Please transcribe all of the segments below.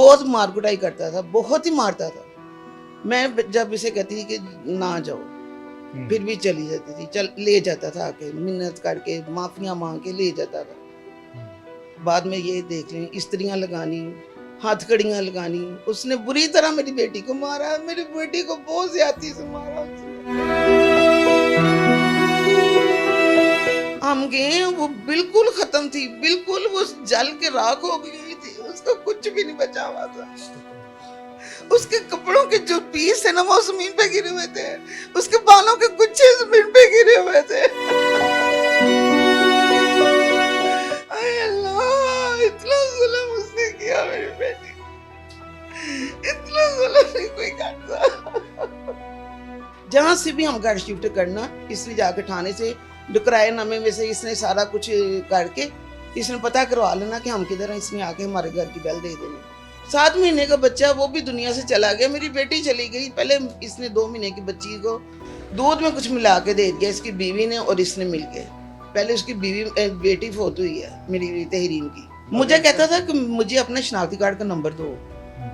बहुत मार कुटाई करता था, बहुत ही मारता था। मैं जब इसे कहती थी कि ना जाओ, फिर भी चली जाती थी, चल ले जाता था आके, मिन्नत करके माफियां मांग के ले जाता था। बाद में ये देख लें, स्त्रियां लगानी, हथकड़ियां लगानी, उसने बुरी तरह मेरी बेटी को मारा, मेरी बेटी को बहुत ज्यादती से मारा उसने। हम गए, वो बिल्कुल खत्म थी, बिल्कुल वो जल के राख हो गई थी, उसका कुछ भी नहीं बचा हुआ था। उसके कपड़ों के जो पीस है ना वो जमीन पे गिरे हुए थे, उसके बालों के गुच्छे जमीन पे गिरे हुए थे। आय अल्लाह, इतना जुल्म उसने किया मेरी बेटी को, इतना जुल्म नहीं कोई करता। जहां से भी हम घर शिफ्ट करना, इसने जाके थाने से किराएनामे में से इसने सारा कुछ करके इसने पता करवा लेना कि हम किधर हैं, इसने आके हमारे घर की बेल दे देनी। 7 महीने का बच्चा वो भी दुनिया से चला गया, मेरी बेटी चली गई। पहले इसने 2 महीने की बच्ची को दूध में कुछ मिला के दे दिया इसकी बीवी ने, और इसने मिल गए। पहले उसकी बेटी फोत हुई है मेरी तहरीम की। मुझे कहता था कि मुझे अपना शनाख्ती कार्ड का नंबर दो।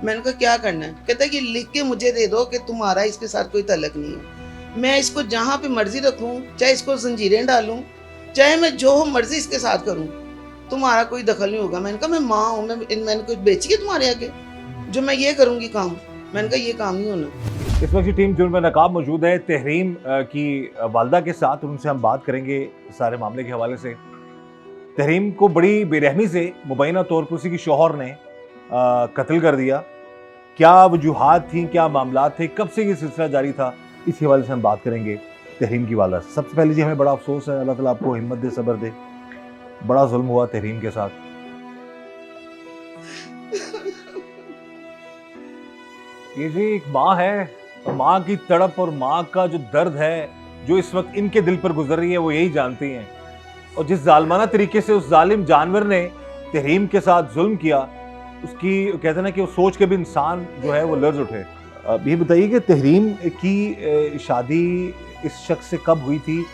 मैंने कहा क्या करना है? कहता है कि लिख के मुझे दे दो कि तुम्हारा इसके साथ कोई तल्लक नहीं है, मैं इसको जहाँ पे मर्जी रखूँ, चाहे इसको जंजीरें डालूं, चाहे मैं जो मर्जी इसके साथ करूँ, तुम्हारा कोई दखल नहीं होगा। मैंने कहा मैं माँ हूँ, मैंने कुछ बेची है तुम्हारे आगे जो मैं ये करूँगी काम? मैंने कहा ये काम नहीं होना। इस वक्त की टीम जुर्म नकाब मौजूद है तहरीम की वालदा के साथ, उनसे हम बात करेंगे सारे मामले के हवाले से। तहरीम को बड़ी बेरहमी से मुबैना तौर पर उसी की शौहर ने कत्ल कर दिया। क्या वजूहात थी, क्या मामला थे, कब से ये सिलसिला जारी था, इस हवाले से हम बात करेंगे तहरीम की वालदा से। सबसे पहले जी हमें बड़ा अफसोस है, अल्लाह ताला आपको हिम्मत दे, सब्र दे। बड़ा जुल्म हुआ तहरीम के साथ। ये जी एक माँ है, और माँ की तड़प और माँ का जो दर्द है जो इस वक्त इनके दिल पर गुजर रही है वो यही जानती हैं। और जिस जालिमाना तरीके से उस जालिम जानवर ने तहरीम के साथ जुल्म किया, उसकी कहते हैं ना कि वो सोच के भी इंसान जो है वो लर्ज उठे। अब ये बताइए कि तहरीम की शादी इस शख्स से कब हुई थी,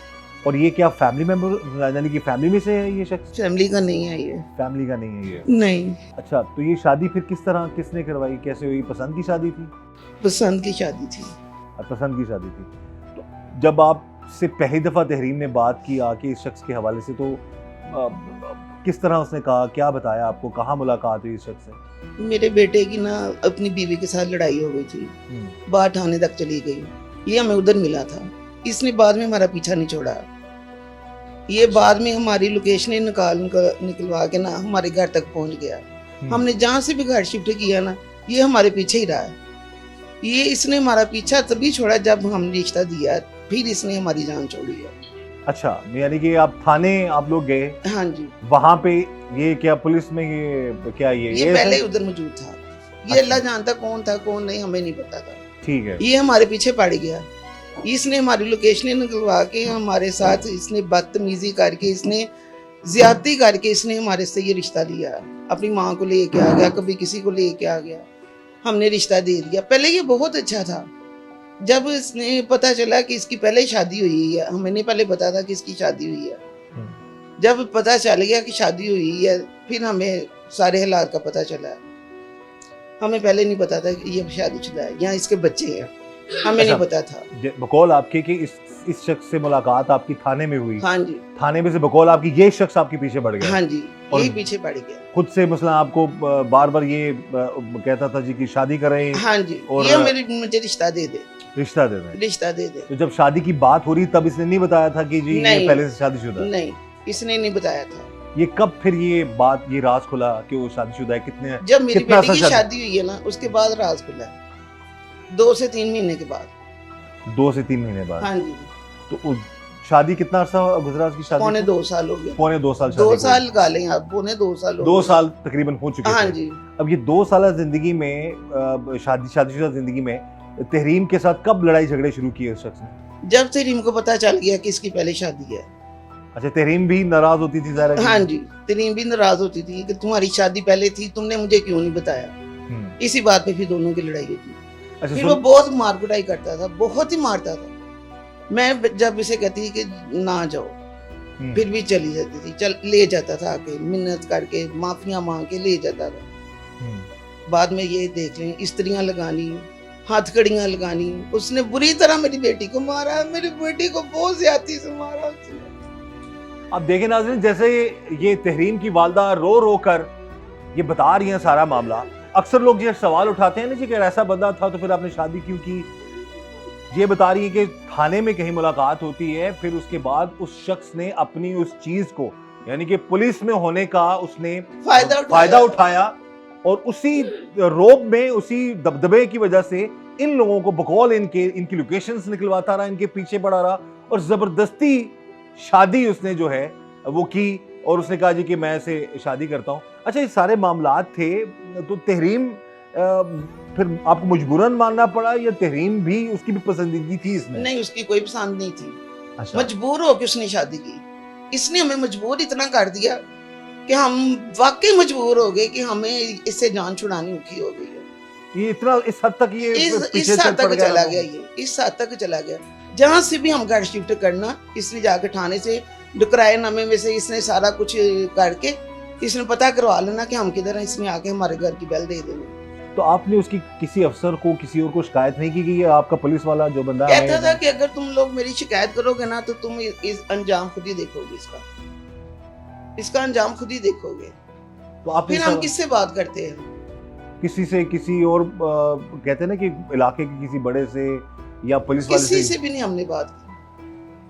और ये क्या फैमिली मेंबर यानी कि फैमिली में से है ये शख्स? फैमिली का नहीं है ये। फैमिली का नहीं है ये? नहीं। अच्छा, तो ये शादी फिर किस तरह, किसने करवाई, कैसे हुई? पसंद की शादी थी? पसंद की शादी थी। पसंद की शादी थी। तो जब आपसे पहली दफ़ा तहरीम ने बात की आके इस शख्स के हवाले से, तो किस तरह उसने कहा, क्या बताया आपको, कहाँ मुलाकात हुई इस शख्स से? मेरे बेटे की ना अपनी बीवी के साथ लड़ाई हो गई थी, बात थाने तक चली गई, ये हमें उधर मिला था। इसने बाद में हमारा पीछा नहीं छोड़ा, ये बाद में हमारी लोकेशनें निकलवा के ना हमारे घर तक पहुंच गया। हमने जहाँ से भी घर शिफ्ट किया ना, ये हमारे पीछे ही रहा है। ये इसने हमारा पीछा तभी छोड़ा जब हमने रिश्ता दिया, फिर इसने हमारी जान छोड़ी है। अच्छा, यानी कि आप थाने आप लोग गए? हाँ जी। वहाँ पे ये क्या पुलिस में ये क्या ये पहले उधर मौजूद था। ये अल्लाह जानता कौन था कौन नहीं, हमें नहीं पता था। ठीक है। ये हमारे पीछे पड़ गया, इसने हमारी लोकेशनें निकलवा के हमारे साथ इसने बदतमीजी करके, इसने ज्यादती करके इसने हमारे से ये रिश्ता लिया। अपनी माँ को लेके आ गया, कभी किसी को लेके आ गया, हमने रिश्ता दे दिया। पहले ये बहुत अच्छा था, जब इसने पता चला कि इसकी पहले शादी हुई है, हमें नहीं पहले पता था कि इसकी शादी हुई है। जब पता चल गया कि शादी हुई है, फिर हमें सारे हालात का पता चला। हमें पहले नहीं पता था कि ये शादीशुदा है, यहाँ इसके बच्चे हैं, हमें नहीं पता था। बकौल आपके कि इस शख्स से मुलाकात आपकी थाने में हुई? हाँ जी। थाने में से बकौल आपकी ये शख्स आपके पीछे पड़ गया? हाँ जी, यही पीछे पड़ गया। खुद से मसला आपको बार बार ये कहता था जी कि शादी करें? हाँ जी, और ये मुझे रिश्ता दे दे, रिश्ता दे दें, रिश्ता दे दे। तो जब शादी की बात हो रही तब इसने नहीं बताया था कि जी ये पहले से शादीशुदा? नहीं, इसने नहीं बताया था। ये कब फिर ये बात, ये राज खुला कि वो शादीशुदा है? कितने, जब मेरी कितना बेटी की शादी हुई है ना, उसके बाद राज खुला, 2 से 3 महीने के बाद। 2 से 3 महीने बाद? हाँ जी। तो शादी कितना अर्सा गुजरा उसकी शादी? पौने 2 साल हो गए। पौने 2 साल? 2 साल का लें आप, पौने 2 साल। 2 साल तकरीबन हो चुके हाँ थे। जी। अब ये 2 साल जिंदगी में शादीशुदा जिंदगी में तहरीम के साथ कब लड़ाई झगड़े शुरू किए उस शख्स ने? जब तहरीम को पता चल गया कि इसकी पहले शादी है। अच्छा, तहरीम भी नाराज होती थी ज़ाहिर है? हाँ जी, तहरीम भी नाराज होती थी कि तुम्हारी शादी पहले थी, तुमने मुझे क्यों नहीं बताया। इसी बात पे फिर दोनों की लड़ाई होती। अच्छा, फिर वो बहुत मार कुटाई करता था, बहुत ही मारता था। मैं जब इसे कहती थी कि ना जाओ, फिर भी चली जाती थी, चल ले जाता था आके, मिन्नत करके माफियां मांग के ले जाता था। बाद में ये देख लें, स्त्रियां लगानी, हथकड़ियां लगानी। उसने बुरी तरह मेरी बेटी को मारा, मेरी बेटी को बहुत ज्यादती से मारा उसने। अब देखें नाज़रीन, जैसे ये तहरीम की वालदा रो रो कर ये बता रही हैं सारा मामला, अक्सर लोग ये सवाल उठाते हैं ना जी कि ऐसा बंदा था तो फिर आपने शादी क्यों की। ये बता रही है कि थाने में कहीं मुलाकात होती है, फिर उसके बाद उस शख्स ने अपनी उस चीज को, यानी कि पुलिस में होने का उसने फायदा उठाया और उसी रोब में, उसी दबदबे की वजह से इन लोगों को बकौल इनकी लोकेशंस निकलवाता रहा, इनके पीछे पड़ा रहा और जबरदस्ती शादी उसने जो है वो की और उसने कहा जी कि मैं ऐसे शादी करता हूँ। अच्छा, ये सारे मामलात थे तो तहरीम फिर आपको मजबूरन मानना पड़ा या तहरीम भी उसकी भी पसंदीदगी थी इसमें? नहीं, उसकी कोई पसंद नहीं थी। अच्छा। मजबूर होकर उसने शादी की। इसने हमें मजबूर इतना कर दिया कि हम वाकई मजबूर हो गए कि हमें इससे जान छुड़ानी औखी हो गई है। ये इतना इस हद तक ये इस हद तक चला गया, ये इस हद तक चला गया। जहाँ से भी हम घर शिफ्ट करना, इसने जाकर थाने से किराएनामे में से इसने सारा कुछ करके इसने पता करवा लेना कि हम किधर हैं, इसने आके हमारे घर की बेल दे देनी। तो आपने उसकी किसी अफसर को, किसी और को शिकायत नहीं की कि ये आपका पुलिस वाला जो बंदा कहता था कि अगर तुम लोग मेरी शिकायत करोगे ना तो तुम इस अंजाम खुद ही देखोगे, इसका अंजाम खुद ही देखोगे। तो आप फिर हम किससे बात करते हैं? किसी से, किसी और कहते हैं ना कि इलाके के किसी बड़े से या पुलिस वाले किसी से भी नहीं हमने बात की।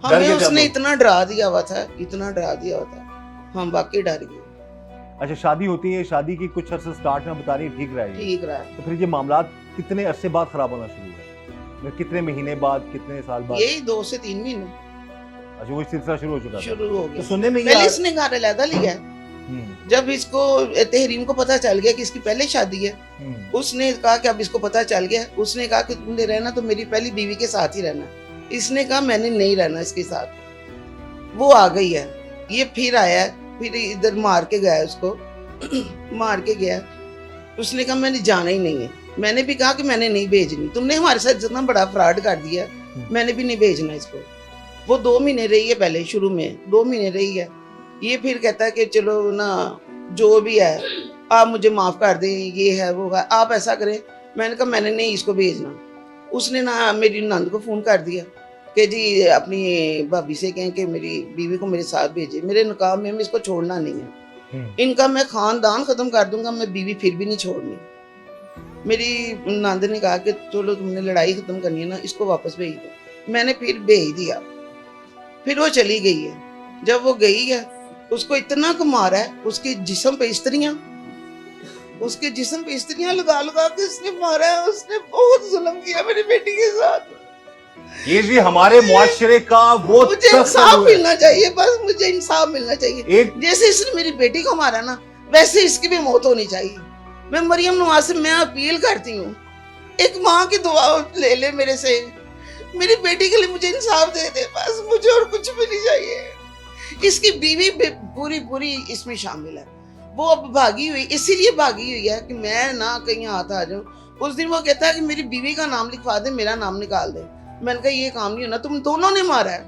हमें उसने इतना डरा दिया हुआ था, इतना डरा दिया हुआ था, हम वाकई डर गए। अच्छा, शादी होती है, शादी की कुछ अरसे स्टार्ट में बता रही है ठीक रहा है, ठीक रहा है। तो फिर ये मामलात कितने अरसे बाद खराब होना शुरू हुए? कितने महीने बाद, कितने साल बाद? यही 2 से 3 महीने। अच्छा, वो सिलसिला शुरू हो चुका था। शुरू हो गया। तो सुनने में पहले इसने घर अलहदा लिया। जब इसको तहरीम को पता चल गया कि इसकी पहले शादी है, उसने कहा कि अब इसको पता चल गया, उसने कहा कि तुमने रहना तो मेरी पहली बीवी के साथ ही रहना। इसने कहा मैंने नहीं रहना इसके साथ। वो आ गई है, ये फिर आया, फिर इधर मार के गया उसको मार के गया। उसने कहा मैंने जाना ही नहीं है। मैंने भी कहा कि मैंने नहीं भेजनी, तुमने हमारे साथ जितना बड़ा फ्रॉड कर दिया, मैंने भी नहीं भेजना इसको। वो 2 महीने रही है, पहले शुरू में 2 महीने रही है। ये फिर कहता है कि चलो ना, जो भी है आप मुझे माफ कर दें, ये है वो है, आप ऐसा करें। मैंने कहा मैंने नहीं इसको भेजना। उसने ना मेरी नंद को फोन कर दिया कि जी अपनी भाभी से कहें कि मेरी बीवी को मेरे साथ भेजे, मेरे निकाह में इसको छोड़ना नहीं है। इनका मैं खानदान खत्म कर दूंगा, मैं बीवी फिर भी नहीं छोड़नी। मेरी नंद ने कहा कि चलो तुमने लड़ाई खत्म करनी है ना, इसको वापस भेज दो। मैंने फिर भेज दिया। फिर वो चली गई है। जब वो गई है, उसको इतना को मारा है, उसके जिस्म पे स्त्रियां लगा लगा के उसने मारा है। उसने बहुत जुल्म किया मेरी बेटी के साथ। ये जी हमारे मुआशरे का वो मुझे इंसाफ मिलना चाहिए, बस मुझे इंसाफ मिलना चाहिए। जैसे इसने मेरी बेटी को मारा ना, वैसे इसकी भी मौत होनी चाहिए। मैं मरियम नवाज से मैं अपील करती हूँ, एक माँ की दुआ ले ले मेरे से, मेरी बेटी के लिए मुझे इंसाफ दे दे, बस मुझे और कुछ भी नहीं चाहिए। इसकी बीवी पूरी इसमें शामिल है। वो अब भागी हुई, इसीलिए भागी हुई है कि मैं ना कहीं हाथ आ जाऊं। उस दिन वो कहता है कि मेरी बीवी का नाम लिखवा दे, मेरा नाम निकाल दे। मैंने कहा ये काम नहीं होना, तुम दोनों ने मारा है,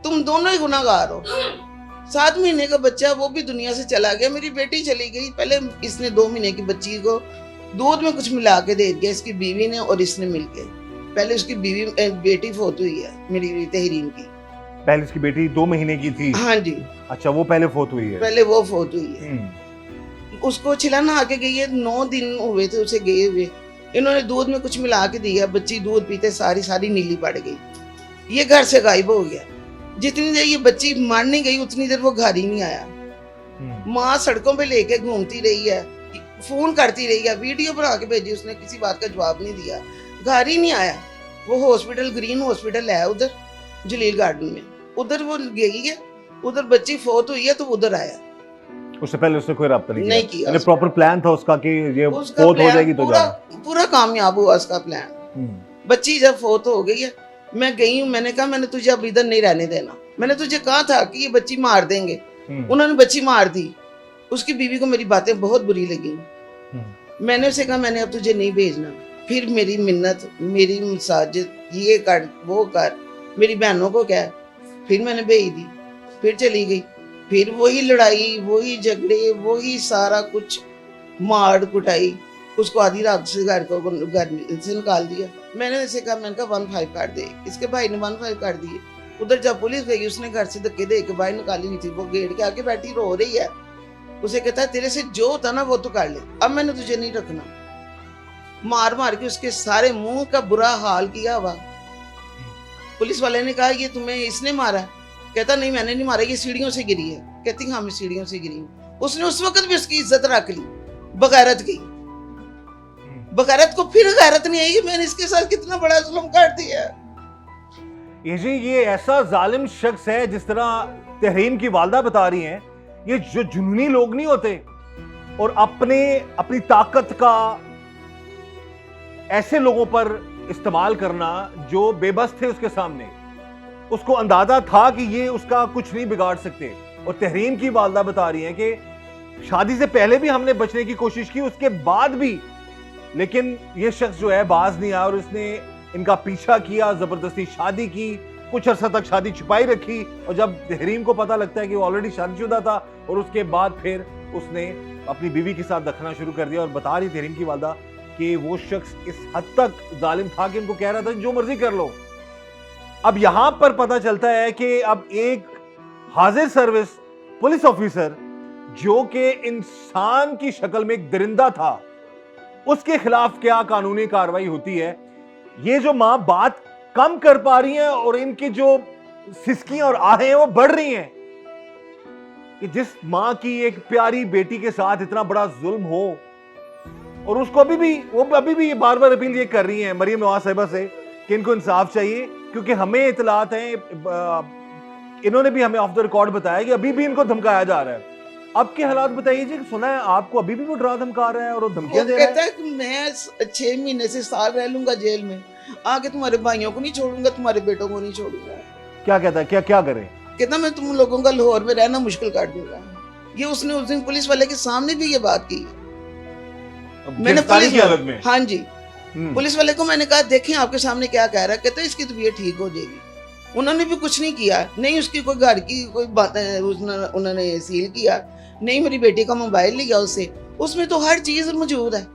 तुम दोनों ही गुनाहगार हो। 7 महीने का बच्चा वो भी दुनिया से चला गया, मेरी बेटी चली गई। पहले इसने 2 महीने की बच्ची को दूध में कुछ मिला के दे दिया, इसकी बीवी ने और इसने मिलके। पहले उसकी बेटी फोत हुई है मेरी तहरीम की। पहले उसकी बेटी 2 महीने की थी? हाँ जी। अच्छा, वो पहले फोत हुई है? पहले वो फोत हुई है। उसको छिलाना आके गई है, 9 दिन हुए थे उसे गए हुए। इन्होंने दूध में कुछ मिला के दिया, बच्ची दूध पीते सारी नीली पड़ गई। ये घर से गायब हो गया। जितनी देर ये बच्ची मारने गई उतनी देर वो घर ही नहीं आया। माँ सड़कों पे लेके घूमती रही है, फोन करती रही है, वीडियो बना के भेजी, उसने किसी बात का जवाब नहीं दिया, घर ही नहीं आया। वो हॉस्पिटल, ग्रीन हॉस्पिटल है उधर जलील गार्डन में, उधर वो गई है, उधर बच्ची फोत हुई है तो उधर आया। उससे पहले उसने कोई रब्ता नहीं किया। प्रॉपर प्लान था उसका कि ये फोत हो जाएगी तो पूरा कामयाब हुआ उसका प्लान। बच्ची जब फोत हो गई है, मैं गई हूँ, मैंने कहा मैंने तुझे अब इधर नहीं रहने देना। मैंने तुझे कहा था कि ये बच्ची मार देंगे, उन्होंने बच्ची मार दी। उसकी बीवी को मेरी बातें बहुत बुरी लगी। मैंने उसे कहा मैंने अब तुझे नहीं भेजना। फिर मेरी मिन्नत, मेरी मसाजिद, ये कर वो कर, मेरी बहनों को कह, फिर मैंने भेज दी। फिर चली गई। फिर वही लड़ाई, वही झगड़े, वही सारा कुछ, मार कुटाई। उसको आधी रात से घर से निकाल दिया। मैंने इसे कहा, मैंने कहा 15 काट दे, इसके भाई ने 15 काट दिए। उधर जब पुलिस गई उसने घर से धक्के दे के बाहर निकाली हुई थी, वो गेट के आके बैठी रो रही है। उसे कहता है तेरे से जो होता ना वो तो कर ले, अब मैंने तुझे नहीं रखना। मार मार के उसके सारे मुंह का बुरा हाल किया हुआ। पुलिस वाले ने कहा ये तुम्हें इसने मारा? कहता नहीं मैंने नहीं मारा, ये सीढ़ियों से गिरी है। कहती हाँ मैं सीढ़ियों से गिरी हूँ। उसने उस वक्त भी उसकी इज्जत रख ली, बगैरत की। बगैरत को फिर गैरत नहीं आई, मैंने इसके साथ कितना बड़ा जुल्म कर दिया। ये जी ये ऐसा जालिम शख्स है, जिस तरह तहरीम की वालदा बता रही हैं, ये जो जुनूनी लोग नहीं होते और अपनी ताकत का ऐसे लोगों पर इस्तेमाल करना जो बेबस थे उसके सामने। उसको अंदाजा था कि ये उसका कुछ नहीं बिगाड़ सकते। और तहरीम की वालदा बता रही है कि शादी से पहले भी हमने बचने की कोशिश की, उसके बाद भी, लेकिन ये शख्स जो है बाज नहीं आया और इसने इनका पीछा किया, जबरदस्ती शादी की, कुछ अर्सा तक शादी छुपाई रखी। और जब तहरीम को पता लगता है कि वो ऑलरेडी शादीशुदा था और उसके बाद फिर उसने अपनी बीवी के साथ दखना शुरू कर दिया। और बता रही तहरीम की वालदा कि वो शख्स इस हद तक जालिम था कि उनको कह रहा था जो मर्जी कर लो। अब यहां पर पता चलता है कि अब एक हाजिर सर्विस पुलिस ऑफिसर जो कि इंसान की शक्ल में एक दरिंदा था, उसके खिलाफ क्या कानूनी कार्रवाई होती है। ये जो मां बात कम कर पा रही हैं और इनकी जो सिसकियां और आहें हैं वो बढ़ रही हैं कि जिस मां की एक प्यारी बेटी के साथ इतना बड़ा जुल्म हो, और उसको अभी भी ये बार बार अपील ये कर रही हैं मरियम नवाज साहिबा से कि इनको इंसाफ चाहिए। क्योंकि हमें इतलात हैं, इन्होंने भी हमें ऑफ द रिकॉर्ड बताया कि अभी भी इनको धमकाया जा रहा है। अब के हालात बताइए जी, सुना है आपको अभी भी वो डरा धमका रहा है और वो धमकियां दे रहा है। कहता है कि मैं 6 महीने से साल रह लूंगा जेल में, आगे तुम्हारे भाइयों को नहीं छोड़ूंगा, तुम्हारे बेटों को नहीं छोड़ूंगा। क्या कहता है, क्या करे? कहता मैं तुम लोगों का लाहौर में रहना मुश्किल कर दूंगा। ये उसने उस दिन पुलिस वाले के सामने भी ये बात की। मैंने पुलिस की हालत में, हाँ जी, पुलिस वाले को मैंने कहा देखें आपके सामने क्या कह रहा है। कहता है इसकी तबीयत ठीक हो जाएगी। उन्होंने भी कुछ नहीं किया, नहीं उसकी कोई घर की कोई बात उन्होंने सील किया, नहीं मेरी बेटी का मोबाइल लिया उससे, उसमें तो हर चीज मौजूद है।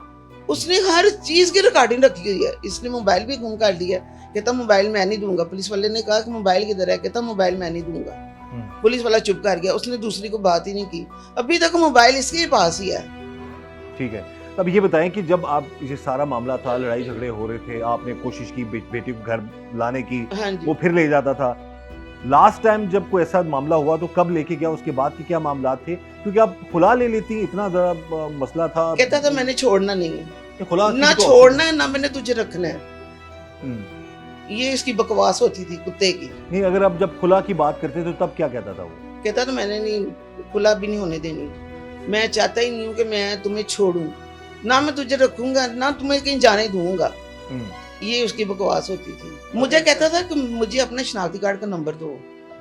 उसने हर चीज की रिकॉर्डिंग रखी हुई है। इसने मोबाइल भी गुम कर लिया। कहता मोबाइल मैं नहीं दूंगा। पुलिस वाले ने कहा कि मोबाइल किधर है? कहता मोबाइल मैं नहीं दूंगा। पुलिस वाला चुप कर गया, उसने दूसरी को बात ही नहीं की। अभी तक मोबाइल इसके पास ही है। ठीक है, अब ये बताएं कि जब आप ये सारा मामला था, लड़ाई झगड़े हो रहे थे, आपने कोशिश की बेटी को घर लाने की, हाँ वो फिर ले जाता था। लास्ट टाइम जब कोई ऐसा मामला हुआ तो कब लेके गया, उसके बाद के क्या मामला थे? क्योंकि आप खुला ले लेती, इतना बड़ा मसला था। कहता था मैंने छोड़ना नहीं है, खुला ना छोड़ना है ना मैंने तुझे रखना है। ये इसकी बकवास होती थी कुत्ते की। नहीं, अगर आप जब खुला की बात करते तो तब क्या कहता था वो? कहता था मैंने नहीं, खुला भी नहीं होने देनी, मैं चाहता ही नहीं हूँ कि मैं तुम्हें छोड़ूं, ना मैं तुझे रखूंगा ना तुम्हें कहीं जाने दूंगा। ये उसकी बकवास होती थी। मुझे कहता था कि मुझे अपने शनाख्ती कार्ड का नंबर दो।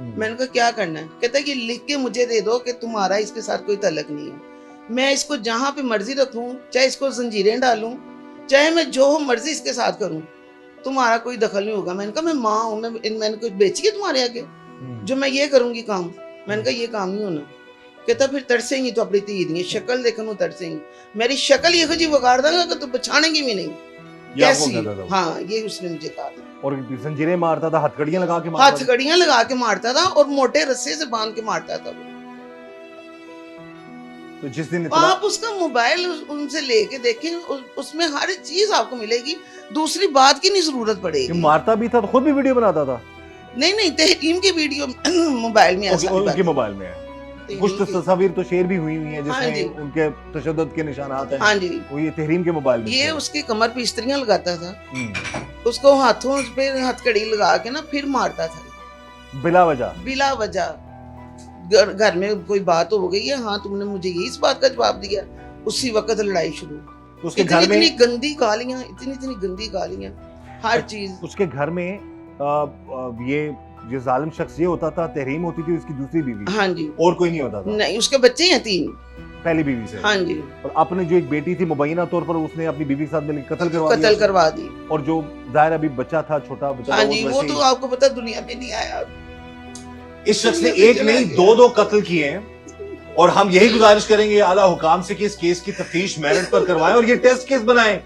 मैंने कहा क्या करना है? कहता है कि लिख के मुझे दे दो कि तुम्हारा इसके साथ कोई तल्लक नहीं है, मैं इसको जहाँ पे मर्जी रखूं, चाहे इसको जंजीरें डालूं, चाहे मैं जो मर्जी इसके साथ करूं, तुम्हारा कोई दखल नहीं होगा। मैंने कहा मैं माँ हूँ, मैंने कुछ बेची है तुम्हारे आगे जो मैं ये करूंगी काम? मैंने कहा ये काम नहीं होना। कहता फिर तरसेंगी तो अपनी धी दी शक्ल देखने तरसेंगी, मेरी शक्ल ये जी बगाड़ देगा कि तू पछानेगी भी नहीं कैसी। हाँ ये उसने मुझे कहा था। और जंजीरें मारता था, हथकड़ियां लगा के मारता था। हथकड़ियां लगा के मारता था और मोटे रस्से से बांध के मारता था। तो जिस दिन आप उसका मोबाइल उनसे लेके देखें, उसमें हर चीज आपको मिलेगी, दूसरी बात की नहीं जरूरत पड़ेगी। मारता भी था तो खुद भी वीडियो बनाता था? नहीं तहरीम की वीडियो मोबाइल में उनके मोबाइल में है। कुछ तो तस्वीर तो शेयर भी हुई है जिसमें उनके तशद्दुद के निशानात हैं। हाँ जी, वो ये तहरीम के मोबाइल में। ये उसके कमर पे इस्त्रियां लगाता था, उसको हाथों पे हथकड़ी लगा के ना फिर मारता था बिला वजह। घर में कोई बात हो गई है, हाँ तुमने मुझे ये इस बात का जवाब दिया, उसी वक्त लड़ाई शुरू। उसके घर में इतनी गंदी गालियां, इतनी गंदी गालियां, हर चीज। उसके घर में ये जो जालिम शख्स ये होता था, तहरीम होती थी उसकी दूसरी बीवी। हाँ जी, और कोई नहीं होता था? नहीं, उसके बच्चे हैं 3 पहली बीवी से। हाँ जी, और अपने जो एक बेटी थी मुबैना तौर पर उसने अपनी बीवी के साथ मिलकर कत्ल करवा दी। और जो जाहिर अभी बच्चा था, छोटा बच्चा, हाँ जी, वो तो आपको पता दुनिया में नहीं आया। इस शख्स ने एक नहीं 2 कत्ल किए हैं और हम यही गुजारिश करेंगे आला हुकाम से कि इस केस की तफ्तीश मेरिट पर करवाएं और ये टेस्ट केस बनाएं।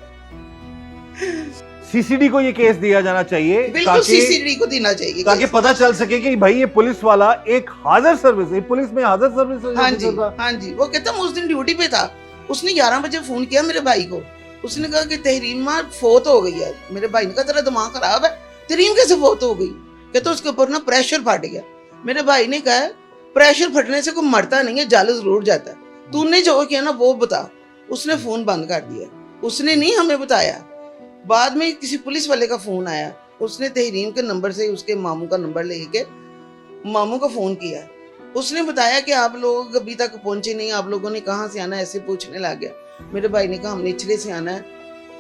सीसीडी को ये केस दिया जाना चाहिए, बिल्कुल सीसीडी को देना चाहिए, ताकि पता चल सके कि भाई ये पुलिस वाला एक हाजिर सर्विस है, पुलिस में हाजिर सर्विस। हाँ जी, हाँ जी। वो कहता मैं उस दिन ड्यूटी पे था, उसने 11 बजे फोन किया मेरे भाई को, उसने कहा कि तहरीम माँ फोत हो गई है। मेरे भाई ने कहा तेरा दिमाग खराब है, तहरीम कैसे फोत हो गई? कहता उसके ऊपर ना प्रेशर फट गया। मेरे भाई ने कहा प्रेशर फटने से कोई मरता नहीं है, जल जरूर जाता है, तूने जो किया ना वो बता। उसने फोन बंद कर दिया, उसने नहीं हमें बताया। बाद में किसी पुलिस वाले का फोन आया, उसने तहरीम के नंबर से उसके मामू का नंबर लेके मामू को फोन किया। उसने बताया कि आप लोग अभी तक पहुंचे नहीं, आप लोगों ने कहाँ से आना है, ऐसे पूछने लग गया। मेरे भाई ने कहा हमने निचले से आना है।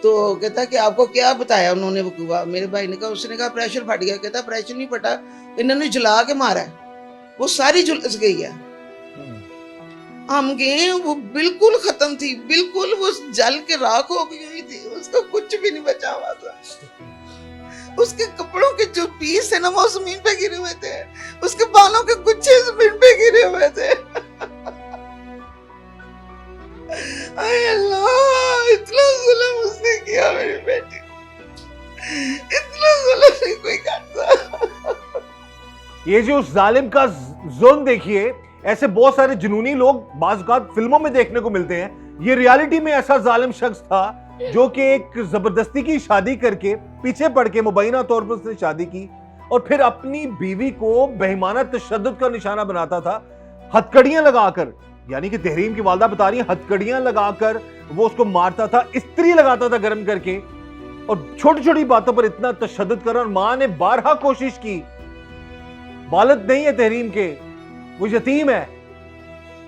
तो कहता कि आपको क्या बताया उन्होंने वकूआ? मेरे भाई ने कहा, उसने कहा प्रेशर फट गया। कहता प्रेशर नहीं फटा, इन्होंने जला के मारा है, वो सारी झुलस गई है। हम गए, वो बिल्कुल खत्म थी, बिल्कुल वो जल के राख हो गई हुई थी, उसका कुछ भी नहीं बचा हुआ था। उसके कपड़ों के जो पीस है ना वो जमीन पे गिरे हुए थे, उसके बालों के गुच्छे जमीन पे गिरे हुए थे। आय अल्लाह, इतना जुल्म उसने किया मेरी बेटी, इतना जुल्म नहीं कोई करता। ये जो जालिम का जुल्म देखिए, ऐसे बहुत सारे जुनूनी लोग बाज़ औक़ात फिल्मों में देखने को मिलते हैं। ये रियलिटी में ऐसा जालिम शख्स था जो कि एक जबरदस्ती की शादी करके पीछे पड़ के मुबैना तौर पर उसने शादी की और फिर अपनी बीवी को बेईमाना तशद्दुद का निशाना बनाता था, हथकड़ियां लगाकर। यानी कि तहरीम की वालदा बता रही है, हथकड़ियां लगाकर वो उसको मारता था, इस्त्री लगाता था गर्म करके, और छोटी छोटी बातों पर इतना तशद्दुद कर। और मां ने बारहा कोशिश की, वालिद नहीं है तहरीम के, वो यतीम है,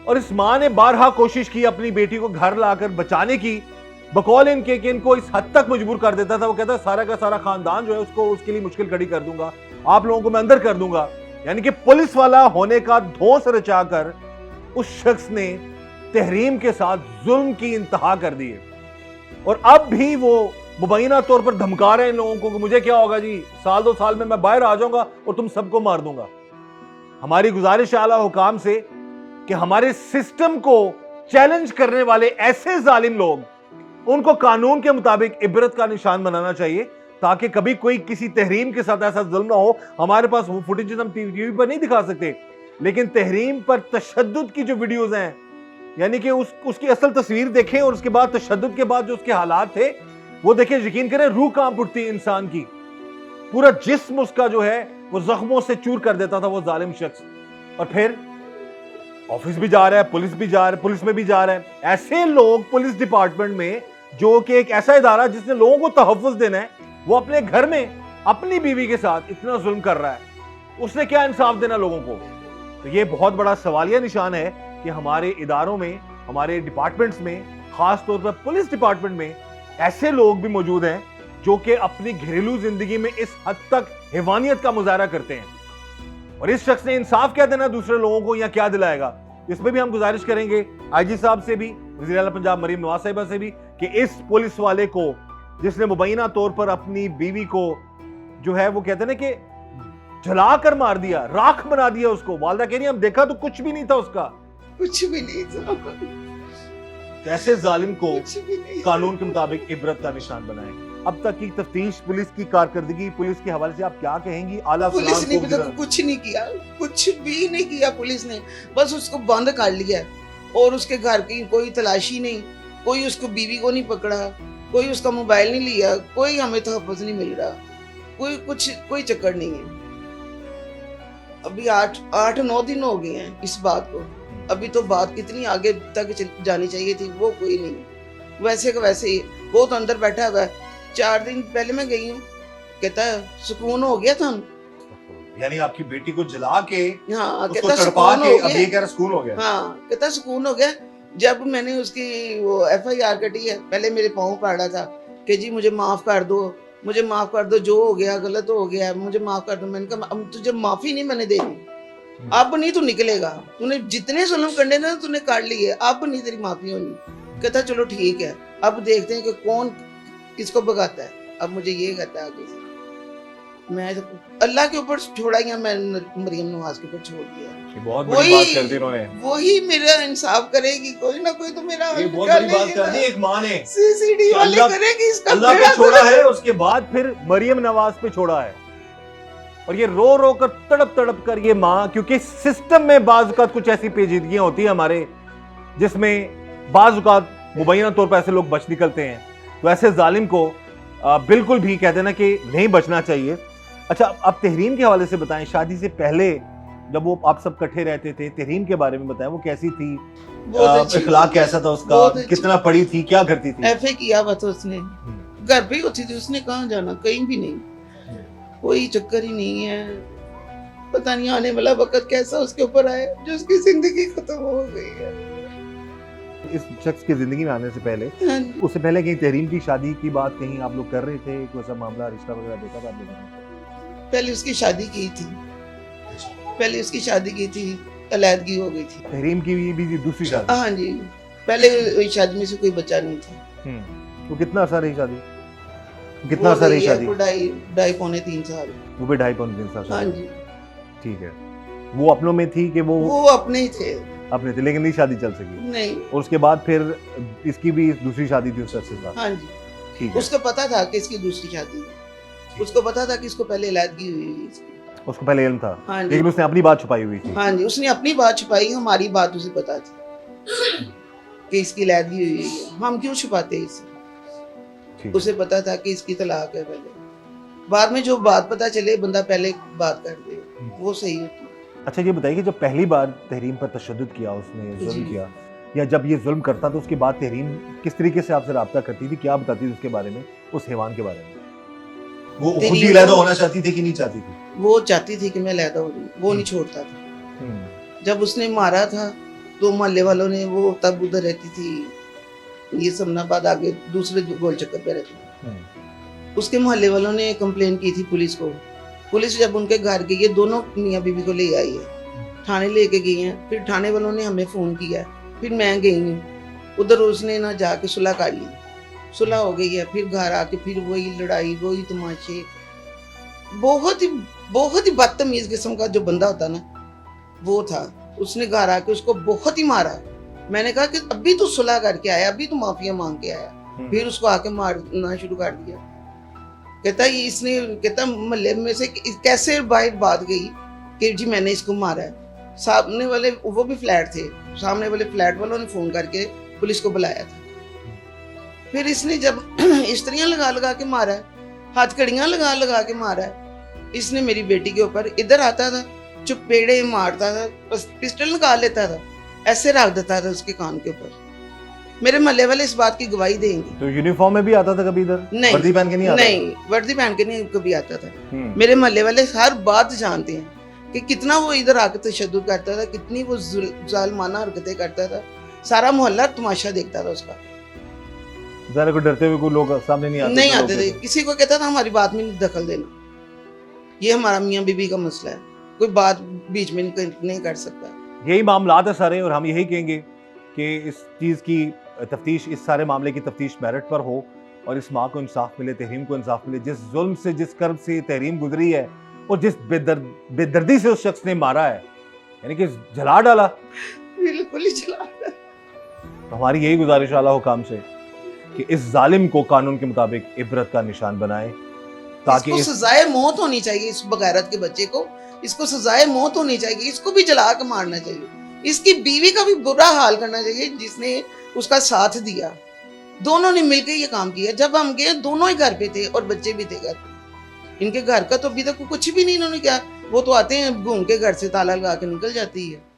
और इस मां ने बारहा कोशिश की अपनी बेटी को घर लाकर बचाने की, बकौल इनके कि इनको इस हद तक मजबूर कर देता था। वो कहता सारा का सारा खानदान जो है उसको उसके लिए मुश्किल खड़ी कर दूंगा, आप लोगों को मैं अंदर कर दूंगा। यानी कि पुलिस वाला होने का धौंस रचाकर उस शख्स ने तहरीम के साथ जुल्म की इंतहा कर दी है। और अब भी वो मुबैना तौर पर धमका रहे हैं इन लोगों को कि मुझे क्या होगा जी, साल 2 साल में मैं बाहर आ जाऊंगा और तुम सबको मार दूंगा। हमारी गुजारिश आला हुकाम से कि हमारे सिस्टम को चैलेंज करने वाले ऐसे जालिम लोग, उनको कानून के मुताबिक इबरत का निशान बनाना चाहिए, ताकि कभी कोई किसी तहरीम के साथ ऐसा जुल्म ना हो। हमारे पास वो फुटेजेस हम टीवी पर नहीं दिखा सकते, लेकिन तहरीम पर तशद्दुद की जो वीडियोस हैं, यानी कि उसकी असल तस्वीर देखें और उसके बाद तशद्दुद के बाद जो उसके हालात थे वो देखें, यकीन करें रूह कांप उठती है इंसान की। पूरा जिस्म उसका जो है वो जख्मों से चूर कर देता था वो जालिम शख्स। और फिर ऑफिस भी जा रहा है, पुलिस भी जा रहा है, पुलिस में भी जा रहा है। ऐसे लोग पुलिस डिपार्टमेंट में, जो कि एक ऐसा इदारा जिसने लोगों को तहफ़्फ़ुज़ देना है, वो अपने घर में अपनी बीवी के साथ इतना जुल्म कर रहा है, उसने क्या इंसाफ देना लोगों को? तो ये बहुत बड़ा सवालिया निशान है कि हमारे इदारों में, हमारे डिपार्टमेंट्स में, खास तौर पर पुलिस डिपार्टमेंट में ऐसे लोग भी मौजूद हैं जो कि अपनी घरेलू जिंदगी में इस हद तक हैवानियत का मुजाहरा करते हैं। और इस शख्स ने इंसाफ क्या देना दूसरे लोगों को, या क्या दिलाएगा? इसमें भी हम गुजारिश करेंगे आईजी साहब से भी, वज़ीर आला पंजाब मरीम नवाज साहिबा से भी, कि इस पुलिस वाले को जिसने मुबैना तौर पर अपनी बीवी को जो है वो कहते हैं ना कि जला कर मार दिया, राख बना दिया उसको, वालदा कह रही हम देखा तो कुछ भी नहीं था उसका, कुछ भी नहीं था। ऐसे जालिम को कानून के मुताबिक इबरत का निशान बनाएं। अब तक की तफ्तीश, पुलिस की कारकर्दगी, पुलिस के हवाले से आप क्या कहेंगी? आला पुलिस ने कुछ नहीं किया, कुछ भी नहीं किया पुलिस ने, बस उसको बंद कर लिया और उसके घर की कोई तलाशी नहीं, कोई उसको बीवी को नहीं पकड़ा, कोई उसका मोबाइल नहीं लिया, कोई हमें तहफ़्फ़ुज़ नहीं मिल रहा, कोई चक्कर नहीं है। अभी 8-9 दिन हो गए हैं इस बात को, अभी तो बात कितनी आगे तक जानी चाहिए थी, वो कोई नहीं। वैसे का वैसे ही वो तो अंदर बैठा हुआ है। 4 दिन पहले मैं गई हूँ, कहता है सुकून हो गया था। यानी आपकी बेटी को जला के, हाँ, कहता सुकून हो गया। अब ये कह रहा सुकून हो गया। हाँ, कहता सुकून हो गया। जब मैंने उसकी वो FIR कटी है, पहले मेरे पाँव पड़ा था कि जी मुझे माफ कर दो, मुझे माफ कर दो, जो हो गया गलत हो गया, मुझे माफ कर दो। मैंने कहा अब तुझे माफी नहीं मैंने देनी, अब नहीं तू निकलेगा, तूने जितने जुल्म करने ना तूने कर लिए, अब नहीं तेरी माफी होनी। कहता चलो ठीक है, अब देखते हैं कि कौन किसको भगाता है। अब मुझे ये कहता है आगे से, मैं अल्लाह के ऊपर छोड़ा या मैं मरियम नवाज के ऊपर छोड़ दिया। ये बहुत बड़ी बात कर दी उन्होंने। वही मेरा इंसाफ करेगी, कोई ना कोई तो मेरा ये बहुत बड़ी बात कर दी एक माँ ने। सीसीडी वाले करेगी इसका। अल्लाह पे छोड़ा है, उसके बाद फिर मरियम नवाज पे छोड़ा है। और ये रो रो कर तड़प तड़प कर ये माँ, क्योंकि सिस्टम में बाज़ औक़ात कुछ ऐसी पेचीदगियां होती है हमारे, जिसमें बाज़ औक़ात मुबैना तौर पर ऐसे लोग बच निकलते हैं। तो ऐसे जालिम को बिल्कुल भी कहते ना कि नहीं बचना चाहिए। अच्छा, अब तहरीम के हवाले से बताएं, शादी से पहले जब वो आप सब इकट्ठे रहते थे, तहरीम के बारे में बताएं, वो कैसी थी, इखलाक कैसा था उसका, कितना पढ़ी थी, क्या करती थी? एफए किया हुआ था उसने, घर पे ही होती थी, उसने कहाँ जाना, कहीं भी नहीं, कोई चक्कर ही नहीं है। पता नहीं आने वाला वक्त कैसा उसके ऊपर आया जो उसकी जिंदगी खत्म हो गई है। इस शख्स की जिंदगी में आने से पहले, हाँ, उससे पहले कहीं तहरीम की शादी की बात कहीं आप लोग कर रहे थे, कोई सा मामला रिश्ता वगैरह देखा था आपने? पहले उसकी शादी की थी, पहले उसकी शादी की थी, अलैदगी हो गई थी। तहरीम की भी दूसरी शादी? हाँ जी, पहले शादी में से कोई बच्चा नहीं था। वो कितना अर्सा रही शादी? कितना अर्सा रही शादी? ढाई पौने 3 साल। वो भी 2.5-3 साल? हाँ जी, ठीक है। वो अपनों में थी कि वो अपने ही थे? अपने थे, लेकिन नहीं शादी चल सकी? नहीं। और उसके बाद फिर इसकी भी दूसरी शादी थी उस शख्स के साथ? हाँ जी, ठीक है। उसको पता था कि इसकी दूसरी शादी है, उसको पता था कि इसको पहले अलैदगी हुई है इसकी। उसको पहले इल्म था? हाँ जी। लेकिन उसने अपनी बात छुपाई हुई थी? हाँ जी, उसने अपनी बात छुपाई, हमारी बात उसे पता थी कि इसकी अलैदगी हुई है, हम क्यों छुपाते इसे? उसे पता था कि इसकी तलाक है पहले, बाद में जो बात पता चले बंदा पहले बात कर दे, वो सही होती है। अच्छा, ये बताइए कि जब पहली बार तहरीम पर तशद्दुद किया उसने, जुल्म किया, या जब ये जुल्म करता तो उसके बाद तहरीम किस तरीके से आपसे रब्ता करती थी, क्या बताती थी उसके बारे में, उस हैवान के बारे में? वो खुद ही अलहदा होना चाहती थी कि नहीं चाहती थी? वो चाहती थी कि मैं अलहदा हो जाऊं, वो नहीं छोड़ता था। जब उसने मारा था तो मोहल्ले वालों ने, वो तब उधर रहती थी ये समनाबाद आगे दूसरे गोल चक्कर पे रहती थी, उसके मोहल्ले वालों ने कंप्लेन की थी पुलिस को। पुलिस जब उनके घर गई है, दोनों मियाँ बीबी को ले आई है, थाने लेके गई हैं, फिर थाने वालों ने हमें फ़ोन किया, फिर मैं गई हूँ उधर, उसने ना जाके सुलह कर ली, सुलह हो गई है, फिर घर आके फिर वही लड़ाई, वही तमाशे। बहुत ही बदतमीज किस्म का जो बंदा होता ना वो था। उसने घर आके उसको बहुत ही मारा। मैंने कहा कि अभी तो सुलह करके आया, अभी तो माफिया मांग के आया, फिर उसको आके मारना शुरू कर दिया। कहता मोहल्ले में से कैसे बाहर बात गई कि जी मैंने इसको मारा है। सामने वाले, वो भी फ्लैट थे, सामने वाले फ्लैट वालों ने फोन करके पुलिस को बुलाया था। फिर इसने जब स्त्रियां लगा लगा के मारा है, हथकड़ियां लगा लगा के मारा है। इसने मेरी बेटी के ऊपर इधर आता था, चुपेड़े मारता था, बस पिस्टल निकाल लेता था, ऐसे रख देता था उसके कान के ऊपर। मेरे मोहल्ले वाले इस बात की गवाही देंगे। तो यूनिफॉर्म में भी आता था कभी इधर? नहीं, वर्दी पहन के नहीं आता? नहीं, वर्दी पहन के नहीं कभी आता था। मेरे मोहल्ले वाले हर बात जानते हैं कि कितना वो इधर आकर तशद्दुद करता था, कितनी वो जालिमाना हरकतें करता था। सारा मोहल्ला तमाशा देखता था उसका। ज़रा को डरते हुए कोई लोग सामने नहीं आते थे। किसी को कहता था हमारी बात में दखल देना, ये हमारा मियाँ बीबी का मसला है, कोई बात बीच में नहीं कर सकता। यही मामलात है सारे, और हम यही कहेंगे कि इस चीज़ की तफ्तीश, इस सारे मामले की तफ्तीश मेरिट पर हो और इस माँ को इंसाफ मिले, तहरीम को इंसाफ मिले। जिस जुल्म से, जिस कर्ब से तहरीम गुजरी है और जिस बेदर्दी से उस शख्स ने मारा है, यानी कि जला डाला, बिल्कुल ही जला डाला। तो हमारी यही गुजारिश आला हुकाम से कि इस जालिम को कानून के मुताबिक इबरत का निशान बनाएं, ताकि इसको सजाए मौत होनी चाहिए। इस बगैरत के बच्चे को, इसको सजाए मौत होनी चाहिए, इसको भी जला के मारना चाहिए। इसकी बीवी का भी बुरा हाल करना चाहिए जिसने उसका साथ दिया। दोनों ने मिलकर ये काम किया। जब हम गए दोनों ही घर पे थे और बच्चे भी थे घर पे। इनके घर का तो अभी तक कुछ भी नहीं इन्होंने किया। वो तो आते हैं घूम के घर से ताला लगा के निकल जाती है।